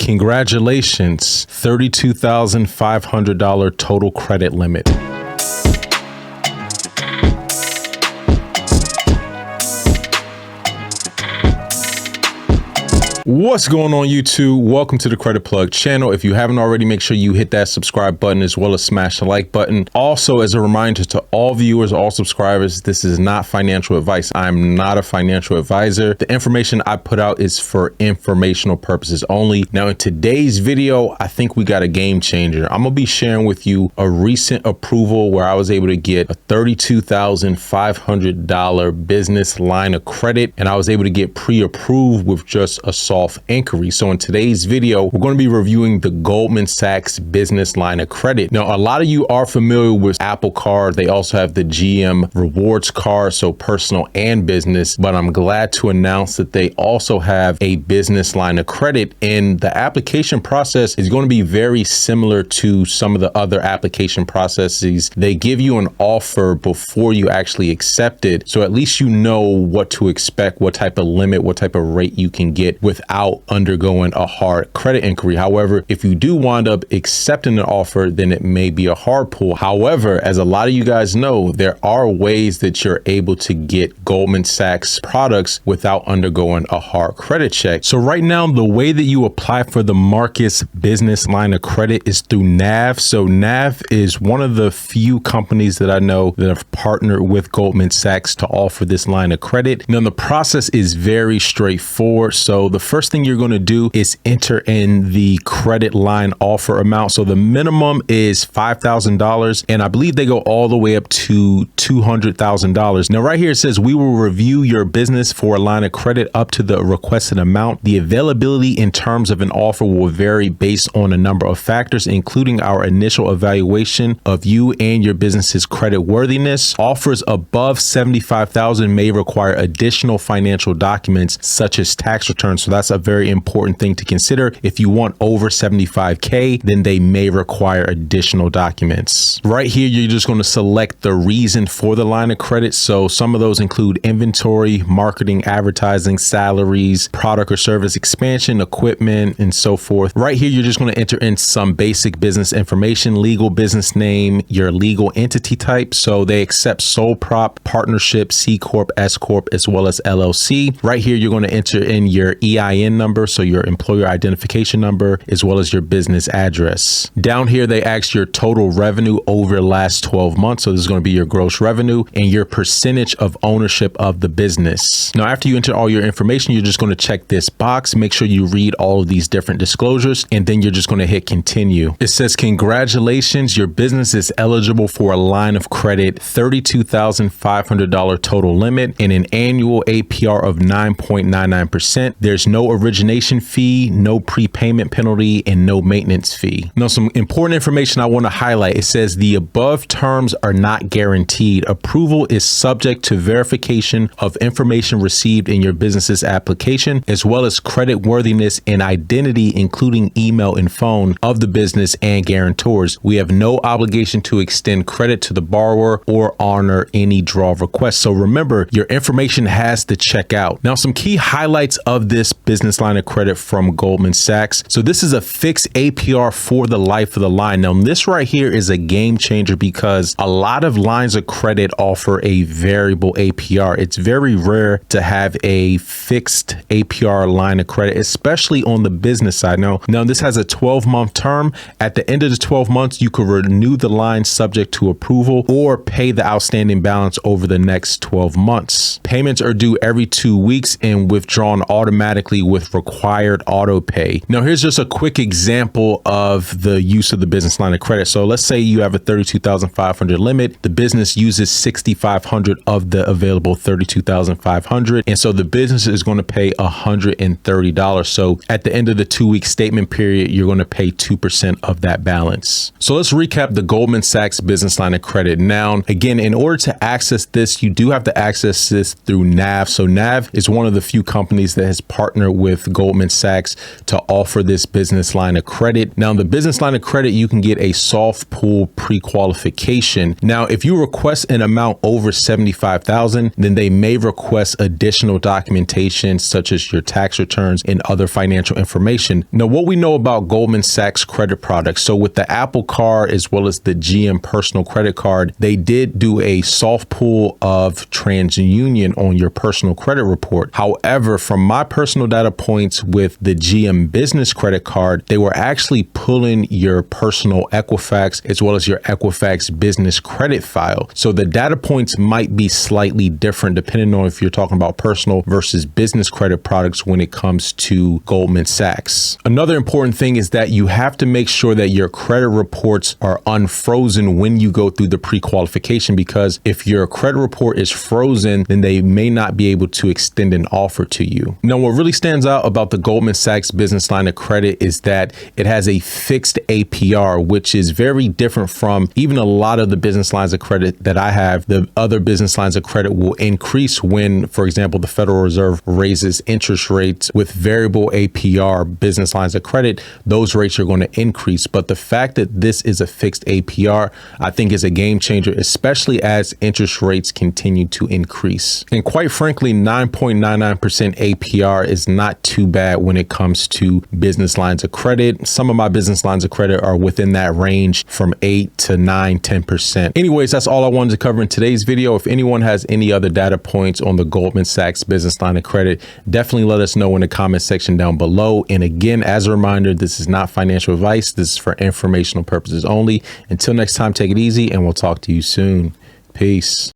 Congratulations, $32,500 total credit limit. What's going on, YouTube? Welcome to the Credit Plug channel. If you haven't already, make sure you hit that subscribe button as well as smash the like button. Also, as a reminder to all viewers, all subscribers, this is not financial advice. I'm not a financial advisor. The information I put out is for informational purposes only. Now, in today's video, I think we got a game changer. I'm gonna be sharing with you a recent approval where I was able to get a $32,500 business line of credit, and I was able to get pre-approved with just a soft inquiry. So in today's video, we're going to be reviewing the Goldman Sachs business line of credit. Now, a lot of you are familiar with Apple Card. They also have the GM Rewards Card, so personal and business, but I'm glad to announce that they also have a business line of credit, and the application process is going to be very similar to some of the other application processes. They give you an offer before you actually accept it, so at least you know what to expect, what type of limit, what type of rate you can get without undergoing a hard credit inquiry. However, if you do wind up accepting an offer, then it may be a hard pull. However, as a lot of you guys know, there are ways that you're able to get Goldman Sachs products without undergoing a hard credit check. So right now, the way that you apply for the Marcus business line of credit is through NAV. So NAV is one of the few companies that I know that have partnered with Goldman Sachs to offer this line of credit. Now, the process is very straightforward. So the first thing you're going to do is enter in the credit line offer amount. So the minimum is $5,000, and I believe they go all the way up to $200,000. Now, right here it says we will review your business for a line of credit up to the requested amount. The availability in terms of an offer will vary based on a number of factors, including our initial evaluation of you and your business's credit worthiness. Offers above $75,000 may require additional financial documents such as tax returns. So that's a very important thing to consider. If you want over 75K, then they may require additional documents. Right here, you're just going to select the reason for the line of credit. So some of those include inventory, marketing, advertising, salaries, product or service expansion, equipment, and so forth. Right here, you're just going to enter in some basic business information, legal business name, your legal entity type. So they accept sole prop, partnership, C Corp, S Corp, as well as LLC. Right here, you're going to enter in your EIN number, so your employer identification number, as well as your business address. Down here, they ask your total revenue over the last 12 months. So this is going to be your gross revenue and your percentage of ownership of the business. Now, after you enter all your information, you're just going to check this box, make sure you read all of these different disclosures, and then you're just going to hit continue. It says, congratulations, your business is eligible for a line of credit, $32,500 total limit, and an annual APR of 9.99%. There's no origination fee, no prepayment penalty, and no maintenance fee. Now, some important information I want to highlight. It says the above terms are not guaranteed. Approval is subject to verification of information received in your business's application, as well as credit worthiness and identity, including email and phone of the business and guarantors. We have no obligation to extend credit to the borrower or honor any draw requests. So remember, your information has to check out. Now, some key highlights of this business line of credit from Goldman Sachs. So this is a fixed APR for the life of the line. Now, this right here is a game changer because a lot of lines of credit offer a variable APR. It's very rare to have a fixed APR line of credit, especially on the business side. Now this has a 12-month term. At the end of the 12 months, you could renew the line subject to approval or pay the outstanding balance over the next 12 months. Payments are due every 2 weeks and withdrawn automatically with required auto pay. Now, here's just a quick example of the use of the business line of credit. So let's say you have a $32,500 limit. The business uses $6,500 of the available $32,500. And so the business is going to pay $130. So at the end of the 2-week statement period, you're going to pay 2% of that balance. So let's recap the Goldman Sachs business line of credit. Now, again, in order to access this, you do have to access this through NAV. So NAV is one of the few companies that has partnered with Goldman Sachs to offer this business line of credit. Now, the business line of credit, you can get a soft pull pre-qualification. Now, if you request an amount over $75,000, then they may request additional documentation such as your tax returns and other financial information. Now, what we know about Goldman Sachs credit products, so with the Apple Card as well as the GM personal credit card, they did do a soft pull of TransUnion on your personal credit report. However, from my personal data points with the GM business credit card, they were actually pulling your personal Equifax as well as your Equifax business credit file. So the data points might be slightly different depending on if you're talking about personal versus business credit products when it comes to Goldman Sachs. Another important thing is that you have to make sure that your credit reports are unfrozen when you go through the pre-qualification, because if your credit report is frozen, then they may not be able to extend an offer to you. Now, what really stands out about the Goldman Sachs business line of credit is that it has a fixed APR, which is very different from even a lot of the business lines of credit that I have. The other business lines of credit will increase when, for example, the Federal Reserve raises interest rates. With variable APR business lines of credit, those rates are going to increase. But the fact that this is a fixed APR, I think is a game changer, especially as interest rates continue to increase. And quite frankly, 9.99% APR is not too bad when it comes to business lines of credit. Some of my business lines of credit are within that range from 8 to 9, 10%. Anyways, that's all I wanted to cover in today's video. If anyone has any other data points on the Goldman Sachs business line of credit, definitely let us know in the comment section down below. And again, as a reminder, this is not financial advice. This is for informational purposes only. Until next time, take it easy and we'll talk to you soon. Peace.